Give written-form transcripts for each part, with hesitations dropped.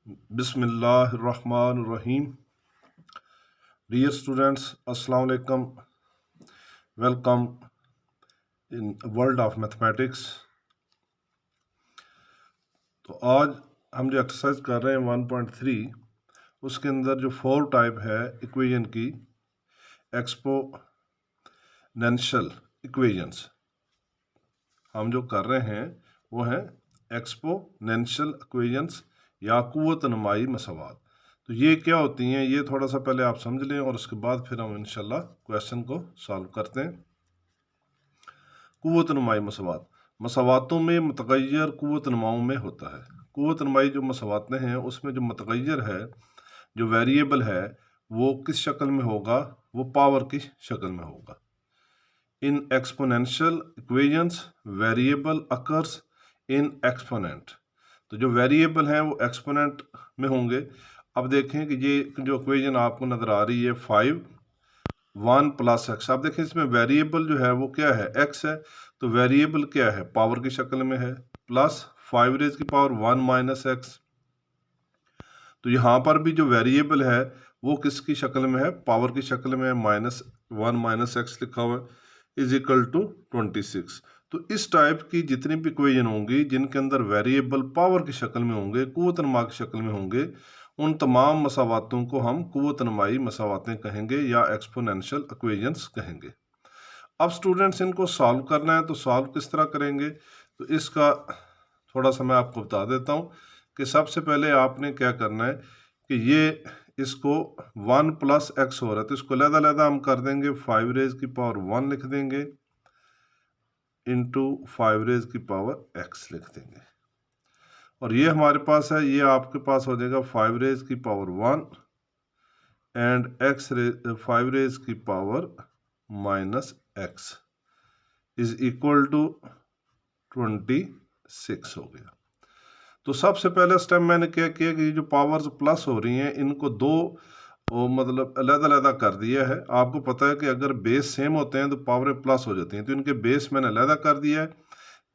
बिस्मिल्लाहिर्रहमानिर्रहीम। Dear students, अस्सलाम वालेकुम। Welcome in world of mathematics. तो आज हम जो एक्सरसाइज कर रहे हैं 1.3, उसके अंदर जो 4 टाइप है इक्वेशन की, एक्सपोनेंशियल इक्वेशंस हम जो कर रहे हैं वो है एक्सपोनेंशियल इक्वेशंस या कुव्वत-नुमाई मसावात। तो ये क्या होती हैं, ये थोड़ा सा पहले आप समझ लें और उसके बाद फिर हम इंशाल्लाह क्वेश्चन को सॉल्व करते हैं। कुव्वत-नुमाई मसावात, मसावातों में मुतगय्यर कुव्वत-नुमाओं में होता है। कुव्वत-नुमाई जो मसावातें हैं उसमें जो मुतगय्यर है, जो वेरिएबल है, वो किस शक्ल में होगा? वो पावर की शक्ल में होगा। In exponential equations variable occurs in exponent. तो जो वेरिएबल हैं वो एक्सपोनेंट में होंगे। अब देखें कि ये जो इक्वेशन आपको नज़र आ रही है 5 1 + x, आप देखें इसमें वेरिएबल जो है वो क्या है? x है। तो वेरिएबल क्या है? पावर की शक्ल में है, प्लस 5⁻1 - x। तो यहाँ पर भी जो वेरिएबल है वो किसकी शक्ल में है? पावर की शक्ल में है, -1 - x लिखा हुआ है, =26। तो इस टाइप की जितनी भी इक्वेशन होंगी जिनके अंदर वेरिएबल पावर की शक्ल में होंगे, कुव्वत-नुमा की शक्ल में होंगे, उन तमाम मसावातों को हम कुव्वत-नुमाई मसावातें कहेंगे या एक्सपोनेंशियल इक्वेशंस कहेंगे। अब स्टूडेंट्स इनको सॉल्व करना है, तो सॉल्व किस तरह करेंगे? तो इसका थोड़ा सा मैं आपको बता देता हूँ कि सबसे पहले आपने क्या करना है कि ये इसको 1 + x हो रहा है तो इसको अलग-अलग हम कर देंगे, 5⁻1 लिख देंगे इंटू 5⁻x लिख देंगे। और ये हमारे पास है, ये आपके पास हो जाएगा 5⁻1 and 5⁻⁻x is equal to 26 हो गया। तो सबसे पहले स्टेप मैंने क्या किया कि जो पावर्स प्लस हो रही हैं इनको दो मतलब अलग-अलग कर दिया है। आपको पता है कि अगर बेस सेम होते हैं तो पावरें प्लस हो जाती हैं, तो इनके बेस मैंने अलग कर दिया है,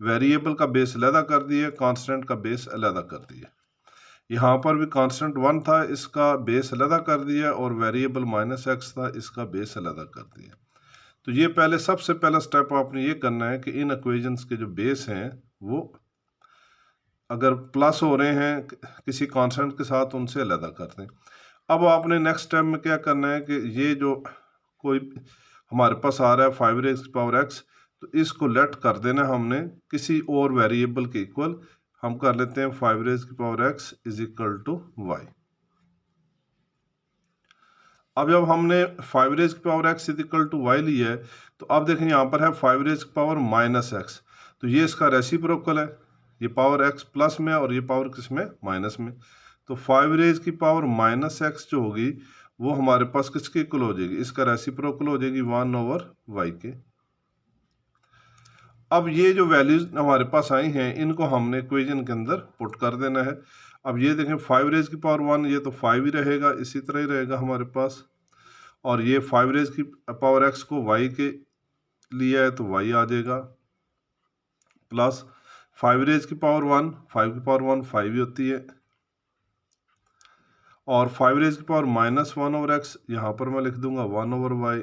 वेरिएबल का बेस अलग कर दिया है, कांस्टेंट का बेस अलग कर दिया। यहाँ पर भी कांस्टेंट 1 था, इसका बेस अलग कर दिया, और वेरिएबल -x था, इसका बेस अलग कर दिया। तो ये पहले सबसे पहला स्टेप आपने ये करना है कि इन इक्वेशंस के जो बेस हैं वो अगर प्लस हो रहे हैं किसी कांस्टेंट के साथ, उनसे अलग कर दें। अब आपने नेक्स्ट स्टेप में क्या करना है कि ये जो कोई हमारे पास आ रहा है 5⁻x, तो इसको लेट कर देना हमने किसी और वेरिएबल के इक्वल। हम कर लेते हैं 5⁻x is equal to y। अब जब हमने 5⁻x is equal to y लिया है, तो अब देखें यहाँ पर है 5⁻⁻x, तो ये इसका रेसिप्रोकल है, ये पावर x प्लस में और ये पावर किस में? माइनस में। तो 5⁻⁻x जो होगी वो हमारे पास किसके इक्वल हो जाएगी? इसका रेसिप्रोकल हो जाएगी 1/y के। अब ये जो वैल्यूज हमारे पास आई हैं इनको हमने इक्वेशन के अंदर पुट कर देना है। अब ये देखें 5⁻1 ये तो 5 ही रहेगा, इसी तरह ही रहेगा हमारे पास, और ये 5⁻x को y के लिया है तो y आ जाएगा, प्लस 5⁻1 5 ही होती है, और 5⁻−1/x यहाँ पर मैं लिख दूंगा 1/y,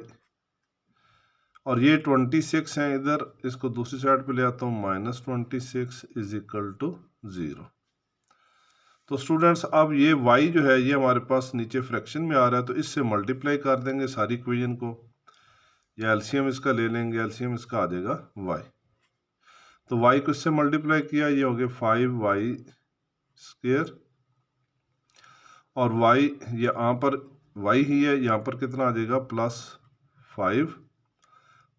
और ये 26 हैं इधर, इसको दूसरी साइड पे ले आता हूँ, -26 इज इक्वल टू 0। तो स्टूडेंट्स अब ये y जो है ये हमारे पास नीचे फ्रैक्शन में आ रहा है, तो इससे मल्टीप्लाई कर देंगे सारी इक्वेशन को, या एलसीएम इसका ले लेंगे, एलसीएम इसका आ जाएगा y। तो y को इससे मल्टीप्लाई किया, ये हो गया 5y², और y यहाँ पर y ही है, यहाँ पर कितना आ जाएगा? +5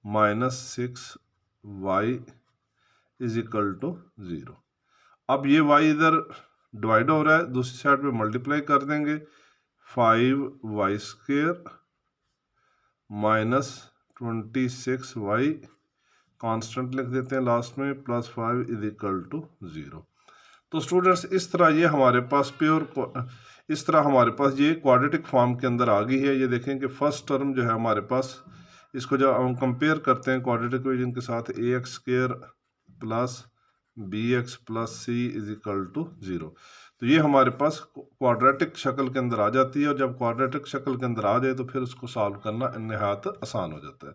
-6y इज इक्वल टू 0। अब ये y इधर डिवाइड हो रहा है, दूसरी साइड पे मल्टीप्लाई कर देंगे, 5y² -26y, कांस्टेंट लिख देते हैं लास्ट में, +5 इज इक्वल टू 0। तो स्टूडेंट्स इस तरह ये हमारे पास इस तरह हमारे पास ये क्वाड्रेटिक फॉर्म के अंदर आ गई है। ये देखें कि फर्स्ट टर्म जो है हमारे पास, इसको जब हम कंपेयर करते हैं क्वाड्रेटिक इक्वेशन के साथ, ax² + bx + c is equal to 0। तो ये हमारे पास क्वाड्रेटिक शक्ल के अंदर आ जाती है, और जब क्वाड्रेटिक शक्ल के अंदर आ जाए तो फिर उसको सॉल्व करना निहायत आसान हो जाता है।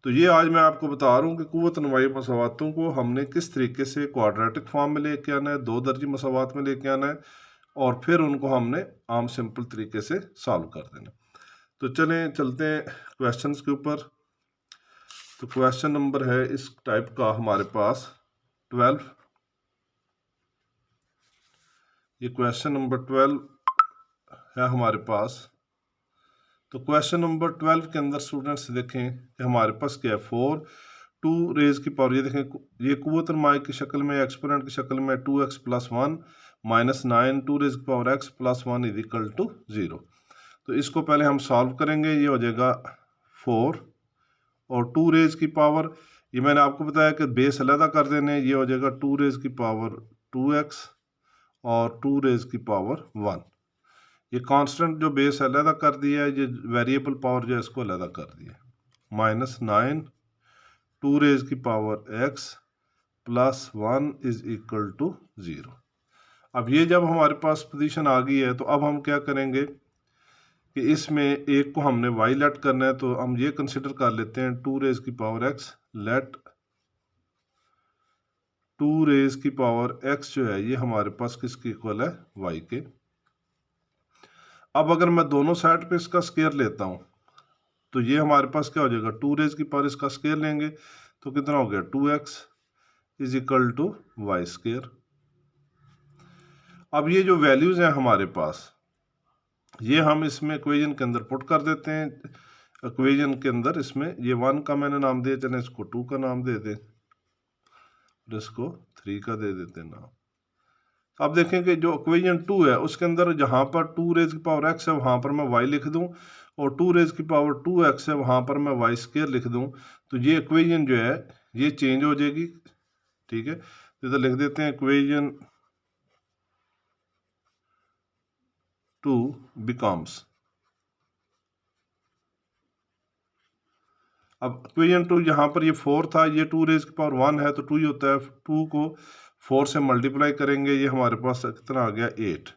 तो ये आज मैं आपको बता रहा हूँ कि कुव्वत नुमाई मसावातों को हमने किस तरीके से क्वाड्रेटिक फॉर्म में लेके आना है, दो दर्जी मसावात में लेके आना है, और फिर उनको हमने आम सिंपल तरीके से सॉल्व कर देना। तो चलें चलते हैं क्वेश्चंस के ऊपर। तो क्वेश्चन नंबर है इस टाइप का हमारे पास 12। ये क्वेश्चन नंबर 12 है हमारे पास। तो क्वेश्चन नंबर 12 के अंदर स्टूडेंट्स देखें कि हमारे पास क्या है, 4 2 रेज की पावर, ये देखें ये कुव्वत नुमाई की शक्ल में, एक्सपोनेंट की शक्ल में 2x + 1 - 9 2 रेज की पावर x + 1 = 0। तो इसको पहले हम सॉल्व करेंगे। ये हो जाएगा 4 और 2 रेज की पावर, ये मैंने आपको बताया कि बेस अलहदा कर देने, ये हो जाएगा 2 रेज की पावर 2x और 2 रेज की पावर 1। ये कांस्टेंट जो बेस अलहदा कर दिया है, ये वेरिएबल पावर जो है इसको अलहदा कर दिया, -9 2 रेज की पावर x + 1 = 0। अब ये जब हमारे पास पोजीशन आ गई है, तो अब हम क्या करेंगे कि इसमें एक को हमने y लेट करना है, तो हम ये कंसिडर कर लेते हैं 2 रेज की पावर x, लेट 2 रेज की पावर x जो है ये हमारे पास किसके इक्वल है, y के। अब अगर मैं दोनों साइड पे इसका स्केयर लेता हूँ, तो ये हमारे पास क्या हो जाएगा, 2 रेज की पावर इसका स्केयर लेंगे तो कितना हो गया, 2x = y²। अब ये जो वैल्यूज़ हैं हमारे पास, ये हम इसमें इक्वेशन के अंदर पुट कर देते हैं। इक्वेशन के अंदर इसमें ये 1 का मैंने नाम दिया, चलें इसको 2 का नाम दे दें, और इसको 3 का दे देते हैं नाम। अब देखें कि जो इक्वेशन 2 है उसके अंदर जहाँ पर 2 रेज की पावर x है वहाँ पर मैं y लिख दूँ, और 2 रेज की पावर 2x है वहाँ पर मैं y² लिख दूँ, तो ये इक्वेशन जो है ये चेंज हो जाएगी। ठीक है, तो इधर लिख देते हैं इक्वेशन 2 बिकम्स, अब इक्वेशन 2 यहाँ पर ये 4 था, ये 2 रेज की पावर 1 है तो 2 ही होता है, 2 को 4 से मल्टीप्लाई करेंगे, ये हमारे पास कितना आ गया 8,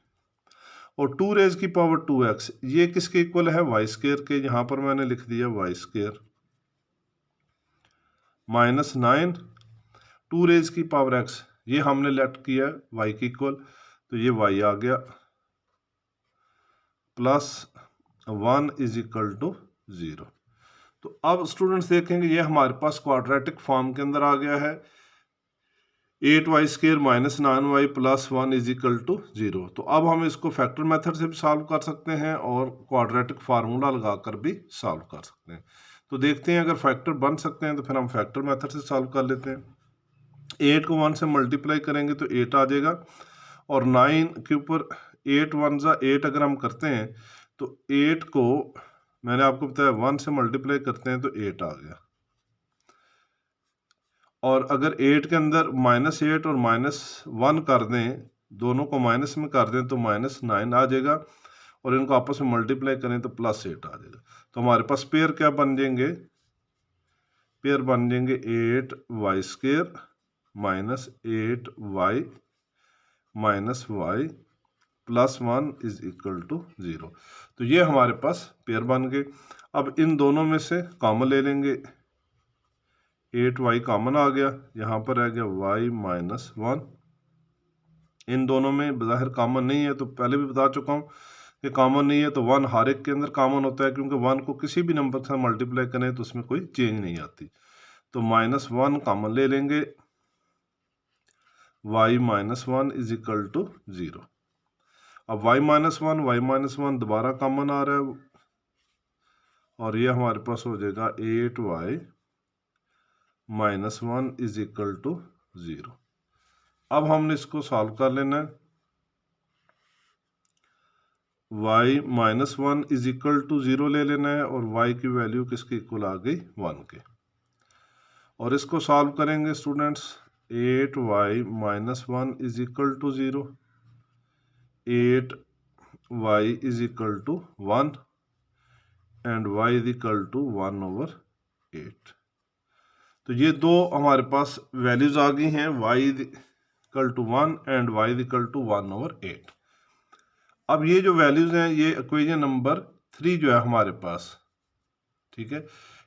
और 2 रेज की पावर 2x ये किसके इक्वल है, y² के, यहाँ पर मैंने लिख दिया y² -9 2 रेज की पावर x ये हमने लेट किया y के इक्वल, तो ये y आ गया, +1 = 0। तो अब स्टूडेंट्स देखेंगे ये हमारे पास क्वाड्रेटिक फॉर्म के अंदर आ गया है, 8y² - 9y + 1 = 0। तो अब हम इसको फैक्टर मेथड से भी सॉल्व कर सकते हैं और क्वाड्रेटिक फार्मूला लगाकर भी सॉल्व कर सकते हैं। तो देखते हैं अगर फैक्टर बन सकते हैं तो फिर हम फैक्टर मेथड से सॉल्व कर लेते हैं। 8 को 1 से मल्टीप्लाई करेंगे तो 8 आ जाएगा, और 9 के ऊपर 8 1 ज़ा 8 अगर हम करते हैं तो 8 को मैंने आपको बताया 1 से मल्टीप्लाई करते हैं तो 8 आ गया, और अगर 8 के अंदर -8 और -1 कर दें, दोनों को माइनस में कर दें तो -9 आ जाएगा, और इनको आपस में मल्टीप्लाई करें तो +8 आ जाएगा। तो हमारे पास पेयर क्या बन जाएंगे, पेयर बन जाएंगे 8y² - 8y - y +1 = 0। तो ये हमारे पास पेयर बन गए। अब इन दोनों में से कॉमन ले लेंगे, 8y कॉमन आ गया, यहाँ पर रह गया y - 1। इन दोनों में बाहर कॉमन नहीं है, तो पहले भी बता चुका हूँ कि कॉमन नहीं है तो 1 हर एक के अंदर कॉमन होता है, क्योंकि 1 को किसी भी नंबर से मल्टीप्लाई करें तो उसमें कोई चेंज नहीं आती। तो -1 कॉमन ले लेंगे, y - 1 = 0। अब y - 1 दोबारा कॉमन आ रहा है, और ये हमारे पास हो जाएगा 8y - 1 = 0। अब हमने इसको सॉल्व कर लेना है, y - 1 = 0 ले लेना है, और y की वैल्यू किसके इक्वल आ गई, 1 के, और इसको सॉल्व करेंगे students. 8y - 1 = 0, 8y = 1 and y = 1/8। तो ये दो हमारे पास वैल्यूज आ गई हैं, y = 1 एंड y = 1/8। अब ये जो वैल्यूज़ हैं ये इक्वेशन नंबर 3 जो है हमारे पास, ठीक है,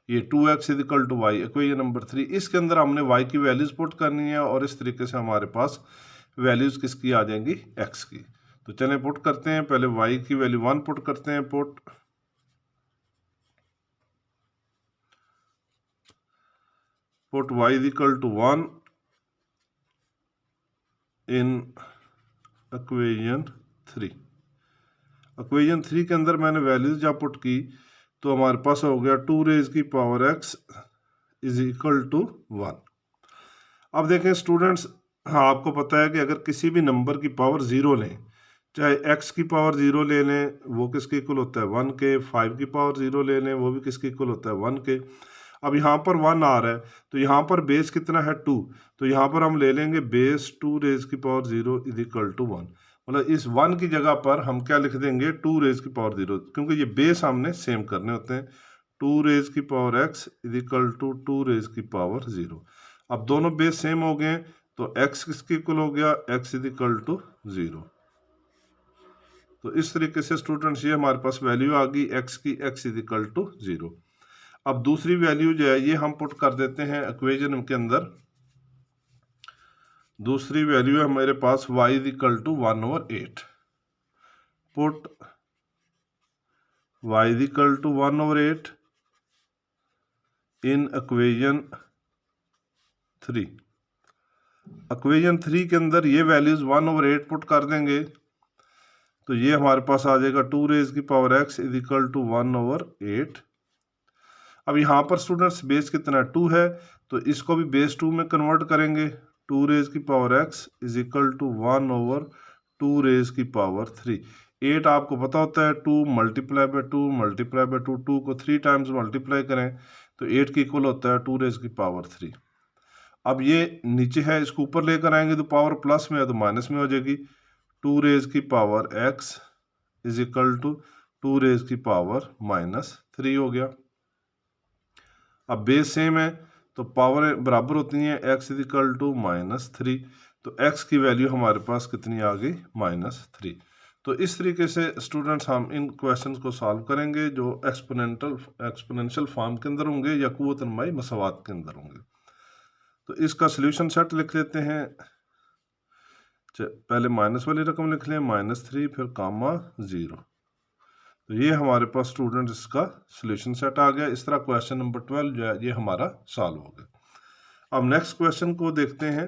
ये 2x equal to Y equation number 3, इसके अंदर हमने y की वैल्यूज़ पुट करनी है और इस तरीके से हमारे पास वैल्यूज़ किसकी आ जाएंगी, x की। तो चलें पुट करते हैं, पहले y की वैल्यू 1 पुट करते हैं, put y equal to 1 in equation 3। Equation 3 के अंदर मैंने वैल्यूज जब पुट की तो हमारे पास हो गया 2 रेज की power x is equal to 1। अब देखें स्टूडेंट्स, हाँ आपको पता है कि अगर किसी भी नंबर की पावर 0 लें, चाहे x की पावर 0 ले लें वो किसके इक्वल होता है 1 के, 5 की पावर 0 ले लें वो भी किसके इक्वल होता है 1 के। अब यहाँ पर 1 आ रहा है तो यहाँ पर बेस कितना है 2, तो यहाँ पर हम ले लेंगे बेस 2 रेज की पावर 0 इज इक्वल टू 1। मतलब इस 1 की जगह पर हम क्या लिख देंगे 2 रेज की पावर 0, क्योंकि ये बेस हमने सेम करने होते हैं। 2 रेज की power x is equal to 2 raise की पावर 0। अब दोनों बेस सेम हो गए तो x किसके इक्वल हो गया, x इज इक्वल टू 0। तो इस तरीके से स्टूडेंट्स ये हमारे पास वैल्यू आ गई x की, x इज इक्वल टू 0। अब दूसरी वैल्यू जो है ये हम पुट कर देते हैं इक्वेशन के अंदर। दूसरी वैल्यू है मेरे पास y is equal to 1/8। Put y is equal to 1/8 in equation 3। Equation 3 के अंदर ये वैल्यूज 1/8 पुट कर देंगे तो ये हमारे पास आ जाएगा 2 रेज की power x is equal to 1/8। अब यहाँ पर स्टूडेंट्स बेस कितना 2 है तो इसको भी बेस 2 में कन्वर्ट करेंगे। 2 रेज की power x is equal to 1/2 raise की पावर 3। 8 आपको पता होता है 2 मल्टीप्लाई बाय 2 मल्टीप्लाई बाय 2, 2 को 3 टाइम्स मल्टीप्लाई करें तो 8 के इक्वल होता है 2 रेज की पावर 3। अब ये नीचे है इसको ऊपर लेकर आएंगे तो पावर प्लस में है तो माइनस में हो जाएगी। 2 रेज की power x is equal to 2 raise की पावर -3 हो गया। अब बेस सेम है तो पावर बराबर होती हैं, x इज इक्वल टू -3, तो x की वैल्यू हमारे पास कितनी आ गई -3। तो इस तरीके से स्टूडेंट्स हम इन क्वेश्चंस को सॉल्व करेंगे जो एक्सपोनेंशियल फॉर्म के अंदर होंगे या क़ुव्वत नमाई मसावात के अंदर होंगे। तो इसका सोल्यूशन सेट लिख लेते हैं। पहले माइनस वाली रकम लिख लें -3 फिर कामा 0। तो ये हमारे पास स्टूडेंट इसका सोल्यूशन सेट आ गया। इस तरह क्वेश्चन नंबर 12 जो है ये हमारा सॉल्व हो गया। अब नेक्स्ट क्वेश्चन को देखते हैं।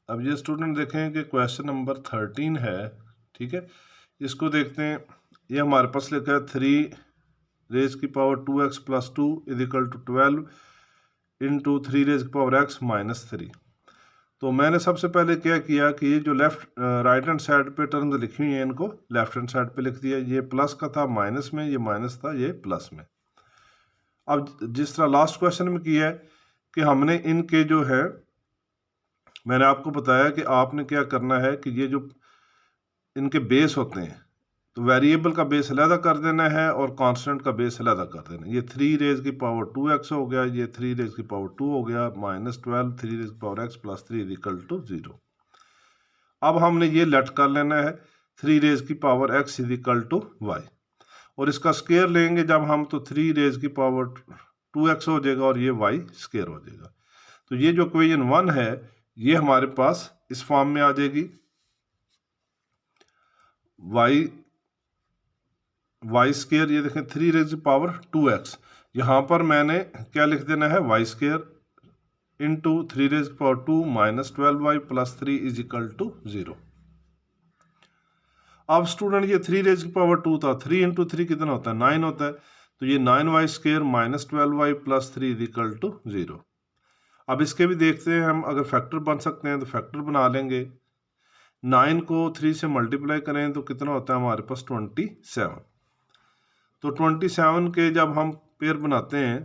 अब ये स्टूडेंट देखें कि क्वेश्चन नंबर 13 है, ठीक है, इसको देखते हैं। ये हमारे पास लिखा है 3 रेज की power 2x plus 2 is equal to 12 into 3 raise की पावर x -3। तो मैंने सबसे पहले क्या किया कि ये जो राइट हैंड साइड पे टर्म्स लिखी हुई हैं इनको लेफ्ट हैंड साइड पे लिख दिया। ये प्लस का था माइनस में, ये माइनस था ये प्लस में। अब जिस तरह लास्ट क्वेश्चन में किया है कि हमने इनके जो है, मैंने आपको बताया कि आपने क्या करना है कि ये जो इनके बेस होते हैं तो वेरिएबल का बेस अलग कर देना है और कांस्टेंट का बेस अलग कर देना है। ये 3 रेज की पावर 2x हो गया, ये 3 रेज की पावर 2 हो गया, -12 3 रेज की power x plus 3 is equal to 0। अब हमने ये लेट कर लेना है 3 रेज की power x is equal to y और इसका स्केयर लेंगे जब हम तो 3 रेज की पावर 2x हो जाएगा और ये y स्केयर हो जाएगा। तो ये जो इक्वेशन 1 है ये हमारे पास इस फॉर्म में आ जाएगी। y स्केयर, ये देखें 3 रेज की पावर 2x, यहाँ पर मैंने क्या लिख देना है y स्केयर इंटू 3 रेज की power 2 -12y plus 3 is equal to 0। अब स्टूडेंट ये 3 रेज की पावर 2 था, 3 इंटू 3 कितना होता है 9 होता है, तो ये 9y square -12y plus 3 is equal to 0। अब इसके भी देखते हैं हम, अगर फैक्टर बन सकते हैं तो फैक्टर बना लेंगे। 9 को 3 से मल्टीप्लाई करें तो कितना होता है हमारे पास 27। तो 27 के जब हम पेयर बनाते हैं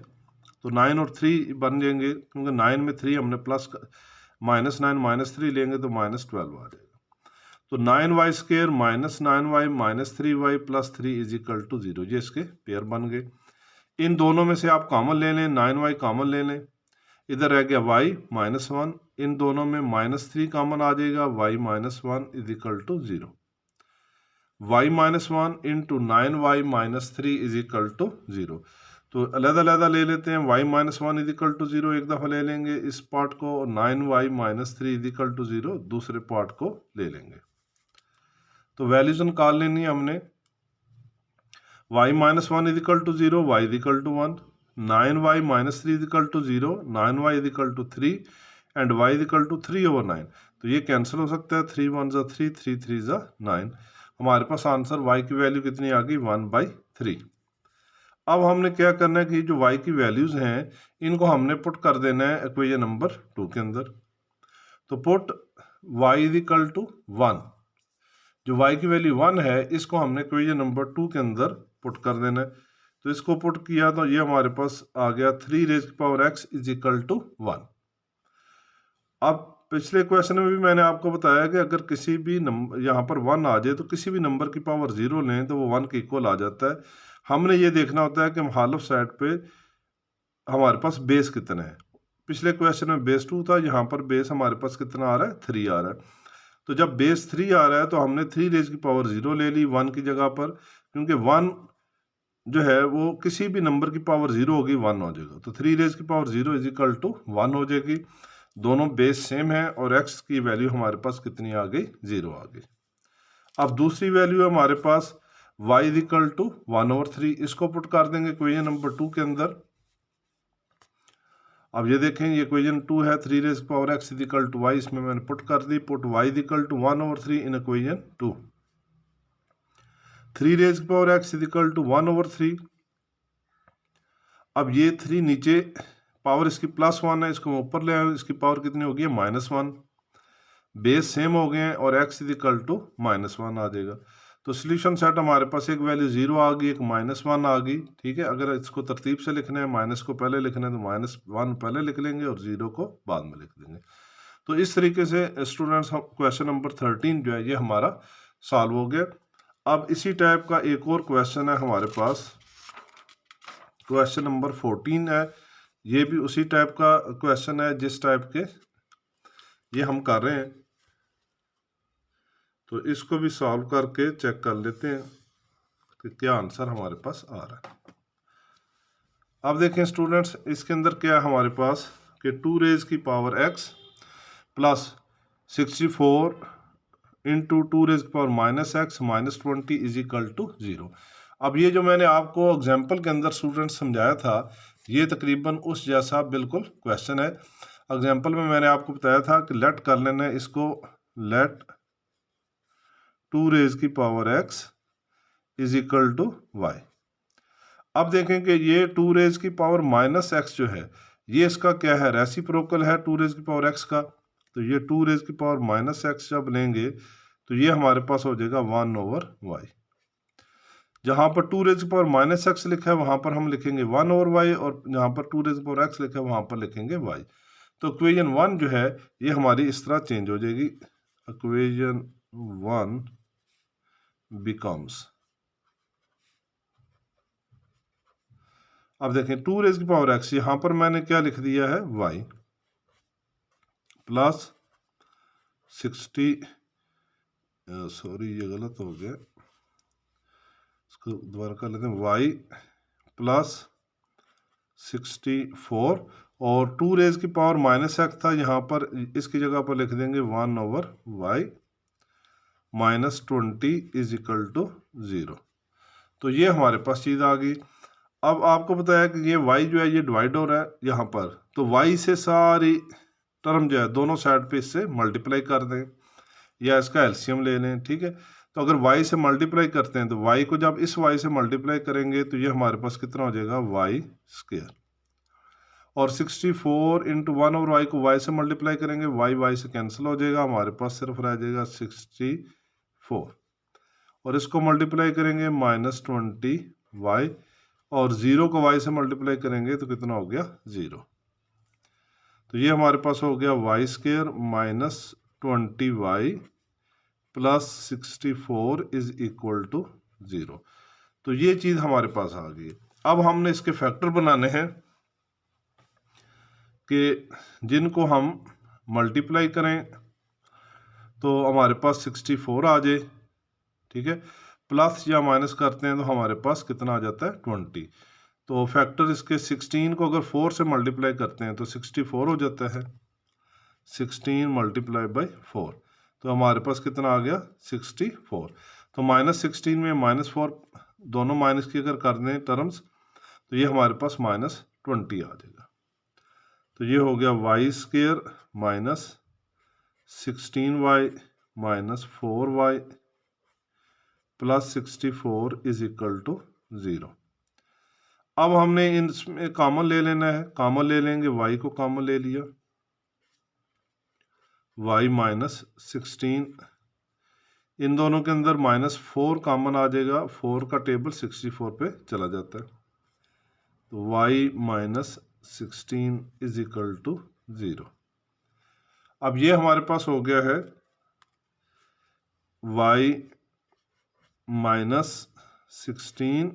तो 9 और 3 बन जाएंगे, क्योंकि 9 में 3 हमने प्लस -9 -3 लेंगे तो -12 आ जाएगा। तो 9y square -9y -3y plus 3 is equal to 0, ये इसके पेयर बन गए। इन दोनों में से आप कॉमन ले लें, 9y कॉमन ले लें, इधर रह गया y -1 इन दोनों में -3 कॉमन आ जाएगा, y - 1 is equal to 0। y - 1 into 9y - 3 is equal to 0। तो अलग-अलग ले लेते हैं। y - 1 इज इक्वल टू 0 एक दफ़ा ले लेंगे इस पार्ट को, और 9y - 3 इज इक्वल टू 0 दूसरे पार्ट को ले लेंगे। तो वैल्यूज निकाल लेनी है हमने। y - 1 is equal to 0, y is equal to 1, 9y - 3 is equal to 0, 9y is equal to 3 and y is equal to 3/9। तो ये कैंसिल हो सकता है, 3 1 3, 3 3 9। हमारे पास आंसर y की वैल्यू कितनी आ गई, 1/3। अब हमने क्या करना है कि जो y की वैल्यूज हैं इनको हमने पुट कर देना है इक्वेशन नंबर 2 के अंदर। तो put y is equal to 1, जो y की वैल्यू 1 है इसको हमने इक्वेशन नंबर 2 के अंदर पुट कर देना है। तो इसको पुट किया तो ये हमारे पास आ गया 3x इज इक्वल टू 1। अब पिछले क्वेश्चन में भी मैंने आपको बताया कि अगर किसी भी नंबर यहाँ पर 1 आ जाए तो किसी भी नंबर की पावर 0 लें तो वो 1 के इक्वल आ जाता है। हमने ये देखना होता है कि मुखालिफ साइड पे हमारे पास बेस कितना है। पिछले क्वेश्चन में बेस 2 था, यहाँ पर बेस हमारे पास कितना आ रहा है, 3 आ रहा है। तो जब बेस 3 आ रहा है तो हमने 3 ले ली 1 की जगह पर, क्योंकि 1 जो है वो किसी भी नंबर की पावर 0 होगी 1 हो जाएगा। तो 3 इज इक्वल टू 1 हो जाएगी। दोनों बेस सेम है और x की वैल्यू हमारे पास कितनी आ गई, 0 आ गई। अब दूसरी वैल्यू है हमारे पास y इज इक्वल टू 1/3। इसको पुट कर देंगे इक्वेशन नंबर 2 के अंदर। अब ये देखें ये इक्वेशन 2 है, 3x is equal to y, इसमें मैंने पुट कर दी। Put y is equal to 1/3 in equation 2। 3x is equal to 1/3। अब ये 3 नीचे पावर इसकी +1 है, इसको मैं ऊपर ले आया, इसकी पावर कितनी होगी, -1। बेस सेम हो गए हैं और x इज इक्वल टू -1 आ जाएगा। तो सोल्यूशन सेट हमारे पास एक वैल्यू 0 आ गई, एक -1 आ गई। ठीक है, अगर इसको तरतीब से लिखना है, माइनस को पहले लिखना है तो -1 पहले लिख लेंगे और 0 को बाद में लिख देंगे। तो इस तरीके से स्टूडेंट्स क्वेश्चन नंबर 13 जो है ये हमारा सॉल्व हो गया। अब इसी टाइप का एक और क्वेश्चन है हमारे पास, क्वेश्चन नंबर 14 है। ये भी उसी टाइप का क्वेश्चन है जिस टाइप के ये हम कर रहे हैं। तो इसको भी सॉल्व करके चेक कर लेते हैं कि क्या आंसर हमारे पास आ रहा है। अब देखें स्टूडेंट्स, इसके अंदर क्या है हमारे पास कि 2x plus 64 into 2x -x -20 is equal to 0। अब ये जो मैंने आपको एग्जाम्पल के अंदर स्टूडेंट्स समझाया था ये तकरीबन उस जैसा बिल्कुल क्वेश्चन है। एग्जाम्पल में मैंने आपको बताया था कि लेट कर लेना है इसको, let 2x is equal to y। अब देखें कि ये 2x जो है ये इसका क्या है, रेसिप्रोकल है 2x का। तो ये 2x जब लेंगे तो ये हमारे पास हो जाएगा 1/y। जहाँ पर 2x लिखा है वहाँ पर हम लिखेंगे 1/y, और जहाँ पर 2x लिखा है वहाँ पर लिखेंगे y। तो इक्वेशन 1 जो है ये हमारी इस तरह चेंज हो जाएगी। इक्वेशन 1 बिकम्स, अब देखें 2x यहाँ पर मैंने क्या लिख दिया है, y प्लस 60, सॉरी ये गलत हो गया, इसको दोबारा कर लेते हैं, y प्लस 64 और 2x था, यहाँ पर इसकी जगह पर लिख देंगे 1/y -20 इज इक्वल टू 0। तो ये हमारे पास चीज़ आ गई। अब आपको बताया कि ये y जो है ये डिवाइड हो रहा है यहाँ पर, तो y से सारी टर्म जो है दोनों साइड पे इससे मल्टीप्लाई कर दें या इसका एलसीएम ले लें। ठीक है, तो अगर y से मल्टीप्लाई करते हैं तो y को जब इस y से मल्टीप्लाई करेंगे तो ये हमारे पास कितना हो जाएगा, y²। और 64 इंटू 1/y को y से मल्टीप्लाई करेंगे, y से कैंसिल हो जाएगा, हमारे पास सिर्फ रह जाएगा 64। और इसको मल्टीप्लाई करेंगे -20y, और 0 को y से मल्टीप्लाई करेंगे तो कितना हो गया, 0। तो ये हमारे पास हो गया y² -20y plus 64 is equal to 0। तो ये चीज़ हमारे पास आ गई। अब हमने इसके फैक्टर बनाने हैं कि जिनको हम मल्टीप्लाई करें तो हमारे पास 64 आ जाए, ठीक है। प्लस या माइनस करते हैं तो हमारे पास कितना आ जाता है 20। तो फैक्टर इसके 16 को अगर 4 से मल्टीप्लाई करते हैं तो 64 हो जाता है। 16 मल्टीप्लाई बाई 4 तो हमारे पास कितना आ गया 64। तो -16 में -4 दोनों माइनस की अगर कर दें टर्म्स तो ये हमारे पास -20 आ जाएगा। तो ये हो गया y² minus 16y minus 4y plus 64 is equal to 0। अब हमने इनमें कॉमन ले लेना है, कॉमन ले लेंगे, y को कॉमन ले लिया, y माइनस 16, इन दोनों के अंदर -4 कॉमन आ जाएगा, 4 का टेबल 64 पे चला जाता है, तो y minus 16 is equal to 0। अब ये हमारे पास हो गया है y minus 16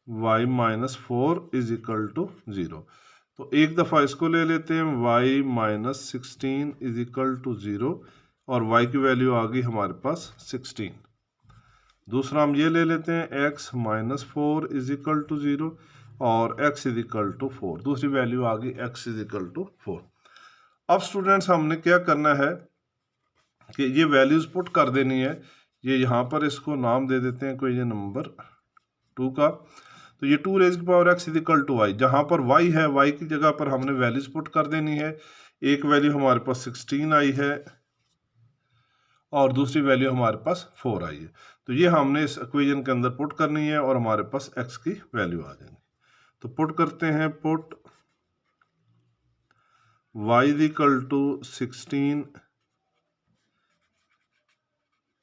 y minus 4 is equal to 0। तो एक दफ़ा इसको ले लेते हैं, y minus 16 is equal to 0 और y की वैल्यू आ गई हमारे पास 16। दूसरा हम ये ले लेते हैं x minus 4 is equal to 0 और x इज इक्वल टू 4, दूसरी वैल्यू आ गई x इज इक्वल टू 4। अब स्टूडेंट्स हमने क्या करना है कि ये वैल्यूज़ पुट कर देनी है। ये यहाँ पर इसको नाम दे देते हैं कोई ये नंबर 2 का, तो ये 2 रेज़ की power x is equal to y, जहाँ पर y है y की जगह पर हमने वैल्यूज़ पुट कर देनी है। एक वैल्यू हमारे पास 16 आई है और दूसरी वैल्यू हमारे पास 4 आई है, तो ये हमने इस इक्वेशन के अंदर पुट करनी है और हमारे पास x की वैल्यू आ जाएगी। तो पुट करते हैं, put y is equal to 16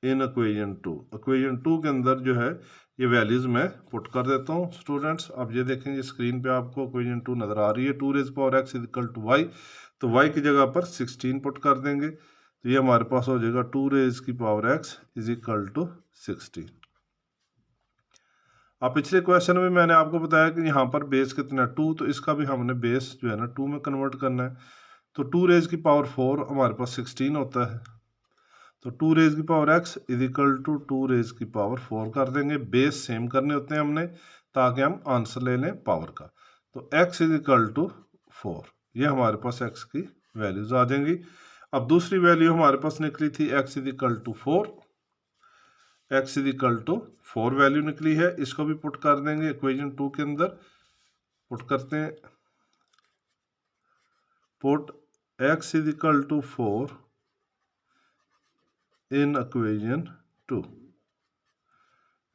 in equation 2। Equation 2 के अंदर जो है ये वैल्यूज़ मैं पुट कर देता हूँ स्टूडेंट्स। अब ये देखेंगे स्क्रीन पे आपको इक्वेशन 2 नज़र आ रही है, 2 raise power x is equal to y, तो y की जगह पर 16 पुट कर देंगे, तो ये हमारे पास हो जाएगा 2 रेज़ की power x is equal to 16। अब पिछले क्वेश्चन में मैंने आपको बताया कि यहाँ पर बेस कितना है 2, तो इसका भी हमने बेस जो है ना 2 में कन्वर्ट करना है, तो 2 रेज़ की पावर 4 हमारे पास 16 होता है, तो 2 रेज़ की power x is equal to 2 raise की पावर 4 कर देंगे। बेस सेम करने होते हैं हमने ताकि हम आंसर ले लें पावर का, तो x इज इक्वल टू 4, ये हमारे पास x की वैल्यूज आ जाएंगी। अब दूसरी वैल्यू हमारे पास निकली थी x is equal to 4, x is equal to 4 value निकली है, इसको भी पुट कर देंगे इक्वेशन 2 के अंदर। पुट करते हैं, put x is equal to 4 in equation 2,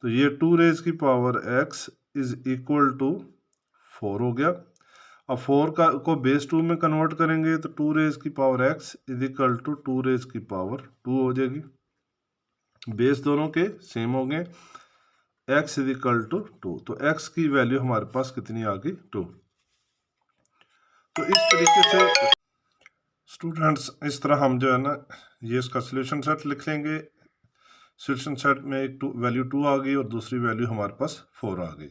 तो ये 2 रेज़ की power x is equal to 4 हो गया। अब 4 को बेस 2 में कन्वर्ट करेंगे तो 2 रेज़ की power x is equal to 2 raise की पावर 2 हो जाएगी। बेस दोनों के सेम हो गए, x इज इक्वल टू 2, तो x की वैल्यू हमारे पास कितनी आ गई 2। तो इस तरीके से स्टूडेंट्स इस तरह हम जो है ना ये इसका सोल्यूशन सेट लिख लेंगे। सोल्यूशन सेट में एक वैल्यू 2 आ गई और दूसरी वैल्यू हमारे पास 4 आ गई।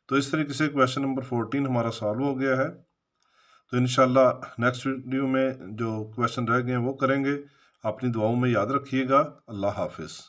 तो इस तरीके से क्वेश्चन नंबर 14 हमारा सॉल्व हो गया है। तो इंशाल्लाह नेक्स्ट वीडियो में जो क्वेश्चन रह गए हैं वो करेंगे। अपनी दुआओं में याद रखिएगा। अल्लाह हाफिज़।